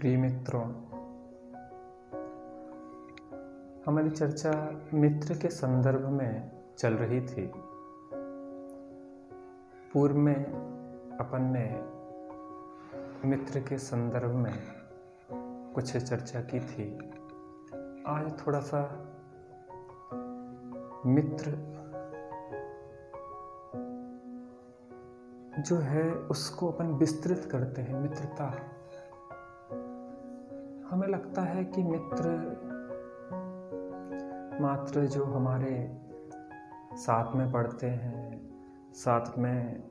प्रिय मित्रों, हमारी चर्चा मित्र के संदर्भ में चल रही थी। पूर्व में अपन ने मित्र के संदर्भ में कुछ चर्चा की थी। आज थोड़ा सा मित्र जो है उसको अपन विस्तृत करते हैं। मित्रता, हमें लगता है कि मित्र मात्र जो हमारे साथ में पढ़ते हैं, साथ में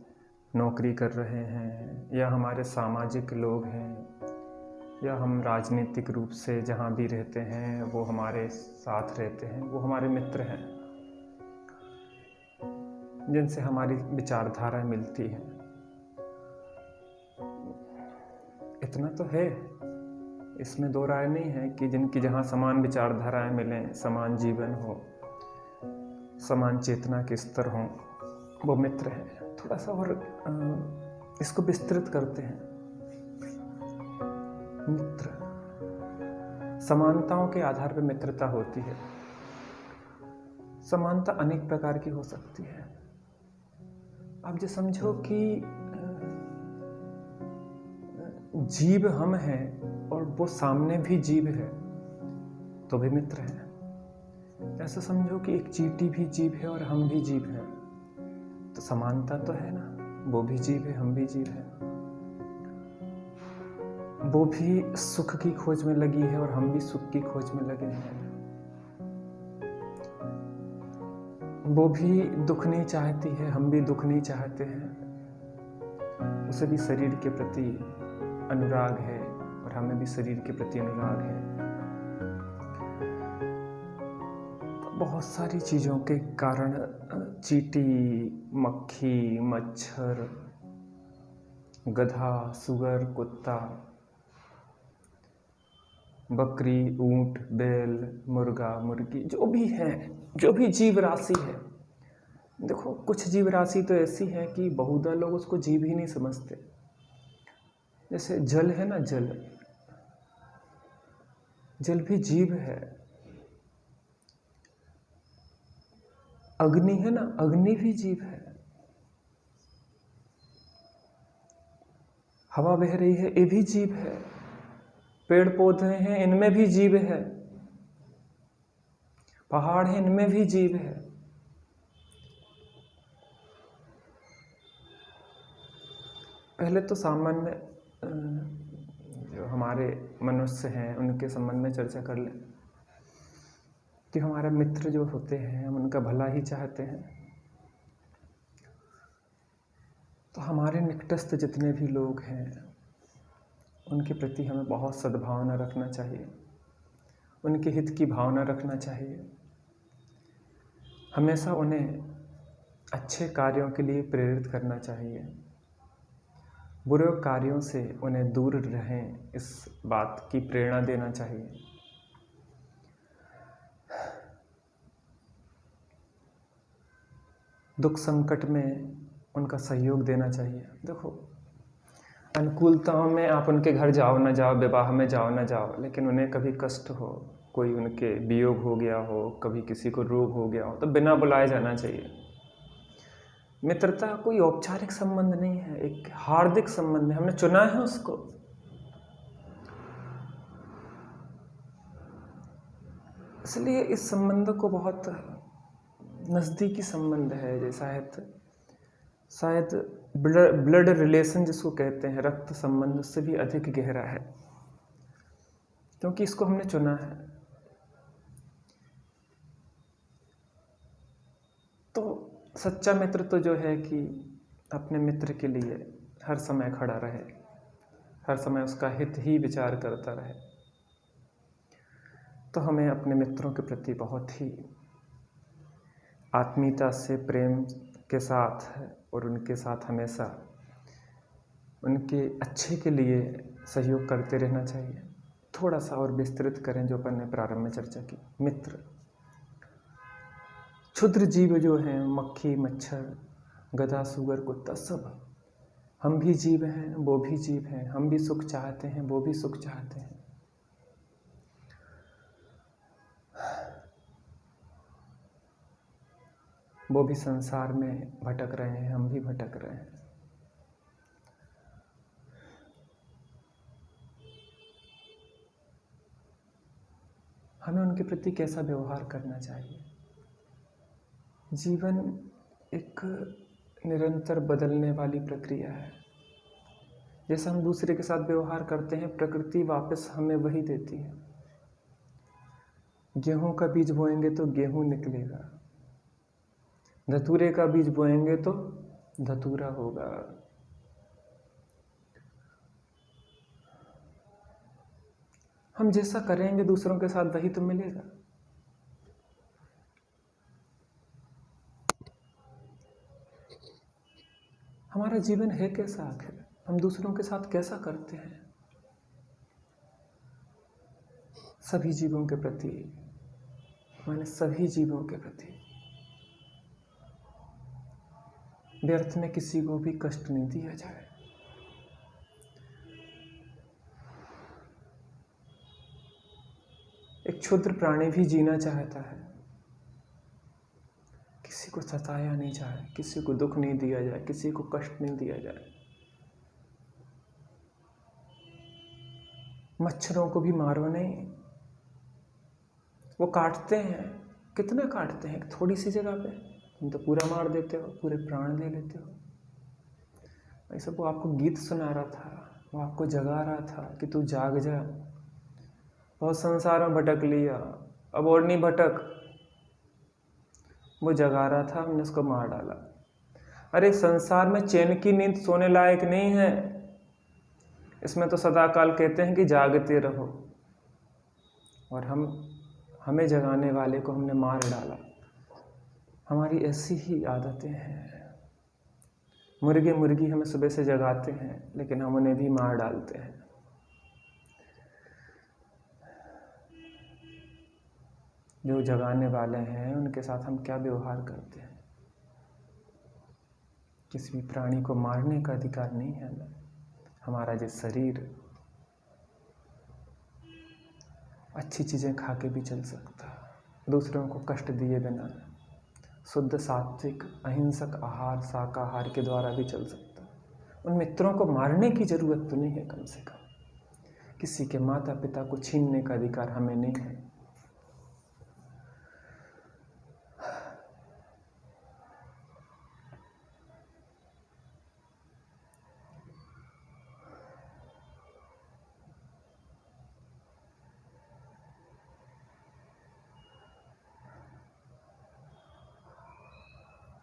नौकरी कर रहे हैं, या हमारे सामाजिक लोग हैं, या हम राजनीतिक रूप से जहाँ भी रहते हैं वो हमारे साथ रहते हैं, वो हमारे मित्र हैं जिनसे हमारी विचारधारा मिलती है। इतना तो है, इसमें दो राय नहीं है कि जिनकी जहाँ समान विचारधाराएं मिलें, समान जीवन हो, समान चेतना के स्तर हों, वो मित्र हैं। थोड़ा सा और इसको विस्तृत करते हैं। मित्र, समानताओं के आधार पर मित्रता होती है। समानता अनेक प्रकार की हो सकती है। आप जो समझो कि जीव हम हैं और वो सामने भी जीव है तो भी मित्र है। ऐसा समझो कि एक चींटी भी जीव है और हम भी जीव हैं, तो समानता तो है ना। वो भी जीव है, हम भी जीव हैं। वो भी सुख की खोज में लगी है और हम भी सुख की खोज में लगे हैं। वो भी दुख नहीं चाहती है, हम भी दुख नहीं चाहते हैं। उसे भी शरीर के प्रति अनुराग है और हमें भी शरीर के प्रति अनुराग है। तो बहुत सारी चीज़ों के कारण चींटी, मक्खी, मच्छर, गधा, सुअर, कुत्ता, बकरी, ऊंट, बैल, मुर्गा, मुर्गी, जो भी है, जो भी जीव राशि है। देखो, कुछ जीव राशि तो ऐसी है कि बहुधा लोग उसको जीव ही नहीं समझते। जैसे जल है ना, जल भी जीव है। अग्नि है ना, अग्नि भी जीव है। हवा बह रही है, ये भी जीव है। पेड़ पौधे हैं, इनमें भी जीव है। पहाड़ है, इनमें भी जीव है। पहले तो सामान्य जो हमारे मनुष्य हैं उनके संबंध में चर्चा कर लें कि हमारे मित्र जो होते हैं हम उनका भला ही चाहते हैं। तो हमारे निकटस्थ जितने भी लोग हैं उनके प्रति हमें बहुत सद्भावना रखना चाहिए, उनके हित की भावना रखना चाहिए। हमेशा उन्हें अच्छे कार्यों के लिए प्रेरित करना चाहिए। बुरे कार्यों से उन्हें दूर रहें, इस बात की प्रेरणा देना चाहिए। दुख संकट में उनका सहयोग देना चाहिए। देखो, अनुकूलताओं में आप उनके घर जाओ ना जाओ, विवाह में जाओ ना जाओ, लेकिन उन्हें कभी कष्ट हो, कोई उनके वियोग हो गया हो, कभी किसी को रोग हो गया हो, तो बिना बुलाए जाना चाहिए। मित्रता कोई औपचारिक संबंध नहीं है, एक हार्दिक संबंध है। हमने चुना है उसको। इसलिए इस संबंध को बहुत नज़दीकी संबंध है। जैसा शायद ब्लड रिलेशन जिसको कहते हैं, रक्त संबंध, उससे भी अधिक गहरा है, क्योंकि इसको हमने चुना है। तो सच्चा मित्र तो जो है कि अपने मित्र के लिए हर समय खड़ा रहे, हर समय उसका हित ही विचार करता रहे। तो हमें अपने मित्रों के प्रति बहुत ही आत्मीयता से, प्रेम के साथ और उनके साथ हमेशा उनके अच्छे के लिए सहयोग करते रहना चाहिए। थोड़ा सा और विस्तृत करें जो अपन ने प्रारंभ में चर्चा की। मित्र, क्षुद्र जीव जो हैं, मक्खी, मच्छर, गधा, सुअर, कुत्ता, सब हम भी जीव हैं, वो भी जीव हैं, हम भी सुख चाहते हैं, वो भी सुख चाहते हैं। वो भी संसार में भटक रहे हैं, हम भी भटक रहे हैं। हमें उनके प्रति कैसा व्यवहार करना चाहिए? जीवन एक निरंतर बदलने वाली प्रक्रिया है। जैसे हम दूसरे के साथ व्यवहार करते हैं, प्रकृति वापस हमें वही देती है। गेहूं का बीज बोएंगे तो गेहूं निकलेगा, धतूरे का बीज बोएंगे तो धतूरा होगा। हम जैसा करेंगे दूसरों के साथ वही तो मिलेगा। हमारा जीवन है कैसा आखिर? हम दूसरों के साथ कैसा करते हैं? सभी जीवों के प्रति, माने सभी जीवों के प्रति व्यर्थ में किसी को भी कष्ट नहीं दिया जाए। एक क्षुद्र प्राणी भी जीना चाहता है, किसी को सताया नहीं जाए, किसी को दुख नहीं दिया जाए, किसी को कष्ट नहीं दिया जाए। मच्छरों को भी मारो नहीं, वो काटते हैं, कितना काटते हैं थोड़ी सी जगह पे, तुम तो पूरा मार देते हो, पूरे प्राण ले लेते हो। ऐसा वो आपको गीत सुना रहा था, वो आपको जगा रहा था कि तू जाग जा, बहुत संसार में भटक लिया, अब और नहीं भटक। वो जगा रहा था, हमने उसको मार डाला। अरे संसार में चैन की नींद सोने लायक नहीं है, इसमें तो सदाकाल कहते हैं कि जागते रहो, और हमें जगाने वाले को हमने मार डाला। हमारी ऐसी ही आदतें हैं। मुर्गे मुर्गी हमें सुबह से जगाते हैं, लेकिन हम उन्हें भी मार डालते हैं। जो जगाने वाले हैं उनके साथ हम क्या व्यवहार करते हैं? किसी भी प्राणी को मारने का अधिकार नहीं है हमें। हमारा जो शरीर अच्छी चीज़ें खा के भी चल सकता, दूसरों को कष्ट दिए बिना शुद्ध सात्विक अहिंसक आहार शाकाहार के द्वारा भी चल सकता। उन मित्रों को मारने की ज़रूरत तो नहीं है। कम से कम किसी के माता पिता को छीनने का अधिकार हमें नहीं है।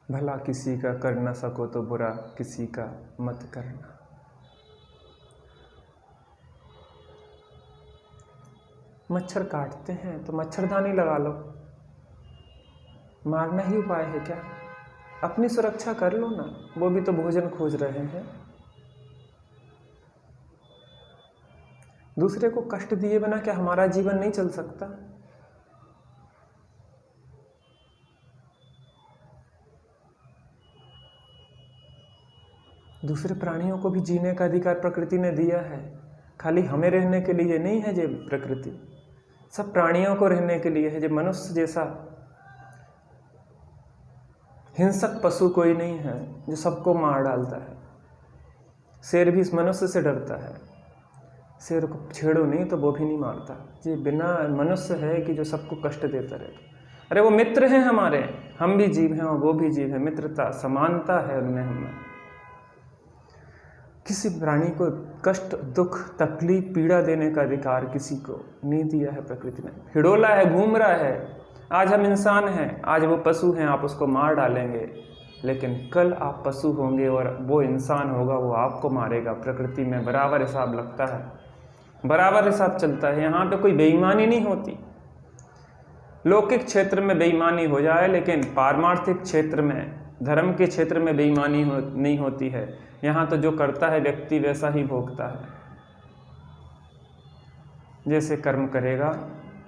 भला किसी का कर न सको तो बुरा किसी का मत करना। मच्छर काटते हैं तो मच्छरदानी लगा लो, मारना ही उपाय है क्या? अपनी सुरक्षा कर लो ना, वो भी तो भोजन खोज रहे हैं। दूसरे को कष्ट दिए बिना क्या हमारा जीवन नहीं चल सकता? दूसरे प्राणियों को भी जीने का अधिकार प्रकृति ने दिया है। खाली हमें रहने के लिए नहीं है ये प्रकृति, सब प्राणियों को रहने के लिए है। जो मनुष्य जैसा हिंसक पशु कोई नहीं है जो सबको मार डालता है। शेर भी इस मनुष्य से डरता है, शेर को छेड़ो नहीं तो वो भी नहीं मारता। ये बिना मनुष्य है कि जो सबको कष्ट देता रहे। अरे वो मित्र हैं हमारे, हम भी जीव हैं और वो भी जीव है, मित्रता समानता है उनमें हमें। किसी प्राणी को कष्ट दुख तकलीफ पीड़ा देने का अधिकार किसी को नहीं दिया है प्रकृति ने। हिडोला है, घूम रहा है। आज हम इंसान हैं, आज वो पशु हैं, आप उसको मार डालेंगे, लेकिन कल आप पशु होंगे और वो इंसान होगा, वो आपको मारेगा। प्रकृति में बराबर हिसाब लगता है, बराबर हिसाब चलता है। यहाँ पे कोई बेईमानी नहीं होती। लौकिक क्षेत्र में बेईमानी हो जाए, लेकिन पारमार्थिक क्षेत्र में धर्म के क्षेत्र में बेईमानी नहीं होती है। यहाँ तो जो करता है व्यक्ति वैसा ही भोगता है। जैसे कर्म करेगा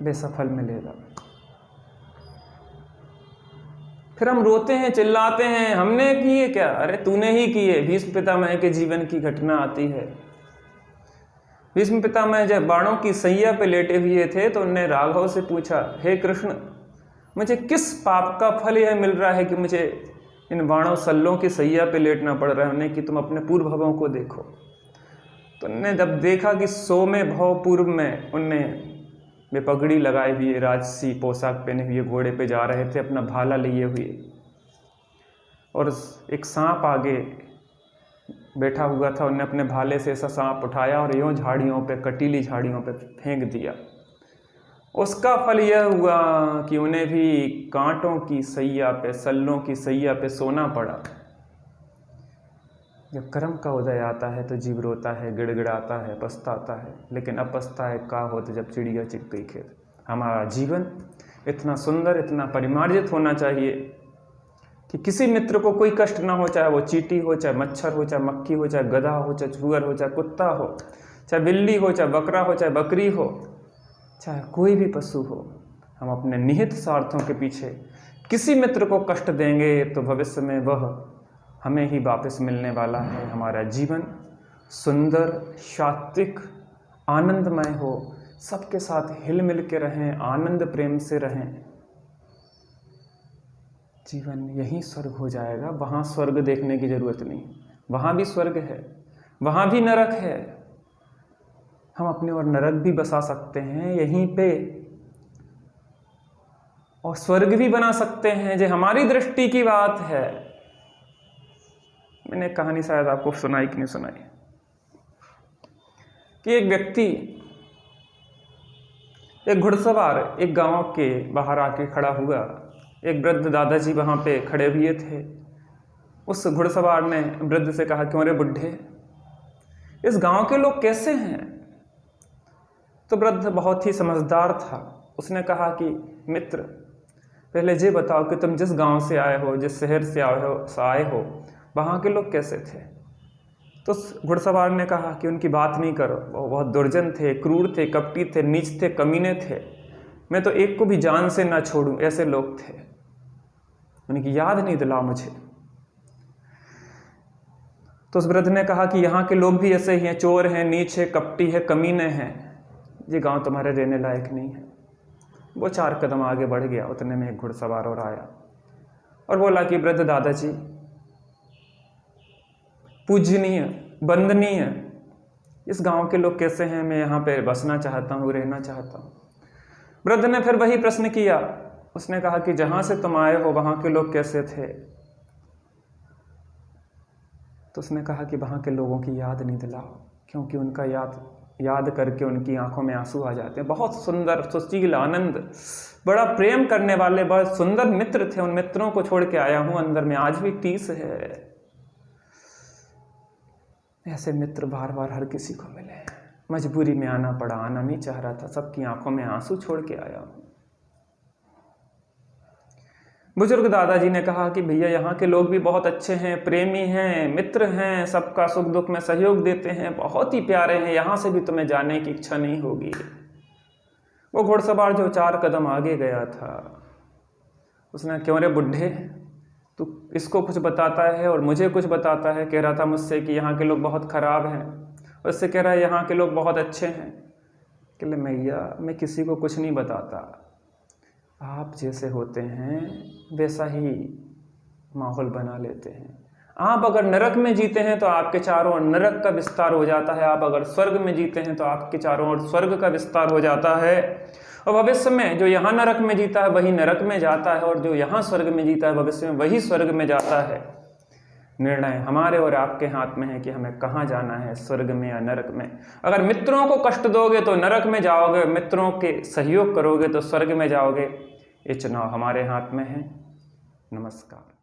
वैसा फल मिलेगा। फिर हम रोते हैं, चिल्लाते हैं, हमने किए क्या? अरे तूने ही किए। भीष्म पितामह के जीवन की घटना आती है। भीष्म पितामह जब बाणों की सैया पे लेटे हुए थे तो उन्होंने राघव से पूछा, हे कृष्ण, मुझे किस पाप का फल यह मिल रहा है कि मुझे इन बाणों सल्लों की सैया पे लेटना पड़ रहा है? उन्हें कि तुम अपने पूर्व भवों को देखो। तो उन्होंने जब देखा कि 100वें भव पूर्व में उनने वे पगड़ी लगाए हुए, राजसी पोशाक पहने हुए घोड़े पे जा रहे थे, अपना भाला लिए हुए, और एक सांप आगे बैठा हुआ था। उन्होंने अपने भाले से ऐसा सांप उठाया और यूँ झाड़ियों पे, कटीली झाड़ियों पे फेंक दिया। उसका फल यह हुआ कि उन्हें भी कांटों की सैया पे, सल्लों की सैया पे सोना पड़ा। जब कर्म का उदय आता है तो जीव रोता है, गिड़गिड़ाता है, पछताता है, लेकिन अब पछताए का होता जब चिड़िया चिग गई खेत। हमारा जीवन इतना सुंदर, इतना परिमार्जित होना चाहिए कि किसी मित्र को कोई कष्ट ना हो, चाहे वो चींटी हो, चाहे मच्छर हो, चाहे मक्खी हो, चाहे गधा हो, चाहे चूहर हो, चाहे कुत्ता हो, चाहे बिल्ली हो, चाहे बकरा हो, चाहे बकरी हो, चाहे कोई भी पशु हो। हम अपने निहित स्वार्थों के पीछे किसी मित्र को कष्ट देंगे तो भविष्य में वह हमें ही वापस मिलने वाला है। हमारा जीवन सुंदर, सात्विक, आनंदमय हो, सबके साथ हिल मिल के रहें, आनंद प्रेम से रहें। जीवन यही स्वर्ग हो जाएगा। वहाँ स्वर्ग देखने की जरूरत नहीं, वहाँ भी स्वर्ग है, वहाँ भी नरक है। हम अपने और नरक भी बसा सकते हैं यहीं पे, और स्वर्ग भी बना सकते हैं। जो हमारी दृष्टि की बात है। मैंने कहानी शायद आपको सुनाई कि नहीं सुनाई, कि एक व्यक्ति, एक घुड़सवार एक गांव के बाहर आके खड़ा हुआ। एक वृद्ध दादाजी वहां पे खड़े हुए थे। उस घुड़सवार ने वृद्ध से कहा, क्यों रे बुढ़े, इस गांव के लोग कैसे हैं? तो वृद्ध बहुत ही समझदार था। उसने कहा कि मित्र, पहले ये बताओ कि तुम जिस गांव से आए हो, जिस शहर से आए हो, वहाँ के लोग कैसे थे? तो घुड़सवार ने कहा कि उनकी बात नहीं करो, वो बहुत दुर्जन थे, क्रूर थे, कपटी थे, नीच थे, कमीने थे। मैं तो एक को भी जान से ना छोड़ूं, ऐसे लोग थे। उनकी याद नहीं दिलाओ मुझे। तो उस वृद्ध ने कहा कि यहाँ के लोग भी ऐसे ही हैं, चोर हैं, नीच है, कपटी है, कमीने हैं। ये गांव तुम्हारे रहने लायक नहीं है। वो 4 कदम आगे बढ़ गया। उतने में एक घुड़सवार और आया और बोला कि वृद्ध दादाजी, पूजनीय, वंदनीय, इस गांव के लोग कैसे हैं? मैं यहाँ पे बसना चाहता हूँ, रहना चाहता हूँ। वृद्ध ने फिर वही प्रश्न किया। उसने कहा कि जहाँ से तुम आए हो वहाँ के लोग कैसे थे? तो उसने कहा कि वहाँ के लोगों की याद नहीं दिलाओ, क्योंकि उनका याद करके उनकी आंखों में आंसू आ जाते हैं। बहुत सुंदर, सुशील, आनंद, बड़ा प्रेम करने वाले, बहुत सुंदर मित्र थे। उन मित्रों को छोड़ के आया हूँ अंदर में, आज भी टीस है। ऐसे मित्र बार बार हर किसी को मिले। मजबूरी में आना पड़ा, आना नहीं चाह रहा था, सबकी आंखों में आंसू छोड़ के आया हूँ। बुजुर्ग दादाजी ने कहा कि भैया, यहाँ के लोग भी बहुत अच्छे हैं, प्रेमी हैं, मित्र हैं, सबका सुख दुख में सहयोग देते हैं, बहुत ही प्यारे हैं, यहाँ से भी तुम्हें जाने की इच्छा नहीं होगी। वो घुड़सवार जो 4 कदम आगे गया था, उसने, क्यों रे बुढ़े, तू इसको कुछ बताता है और मुझे कुछ बताता है। कह रहा था मुझसे कि यहाँ के लोग बहुत खराब हैं, और उससे कह रहा है यहाँ के लोग बहुत अच्छे हैं। कि ले मैया, मैं किसी को कुछ नहीं बताता, आप जैसे होते हैं वैसा ही माहौल बना लेते हैं। आप अगर नरक में जीते हैं तो आपके चारों ओर नरक का विस्तार हो जाता है, आप अगर स्वर्ग में जीते हैं तो आपके चारों ओर स्वर्ग का विस्तार हो जाता है। और भविष्य में जो यहाँ नरक में जीता है वही नरक में जाता है, और जो यहाँ स्वर्ग में जीता है भविष्य में वही स्वर्ग में जाता है। निर्णय हमारे और आपके हाथ में है कि हमें कहाँ जाना है, स्वर्ग में या नरक में। अगर मित्रों को कष्ट दोगे तो नरक में जाओगे, मित्रों के सहयोग करोगे तो स्वर्ग में जाओगे। ये चुनाव हमारे हाथ में है। नमस्कार।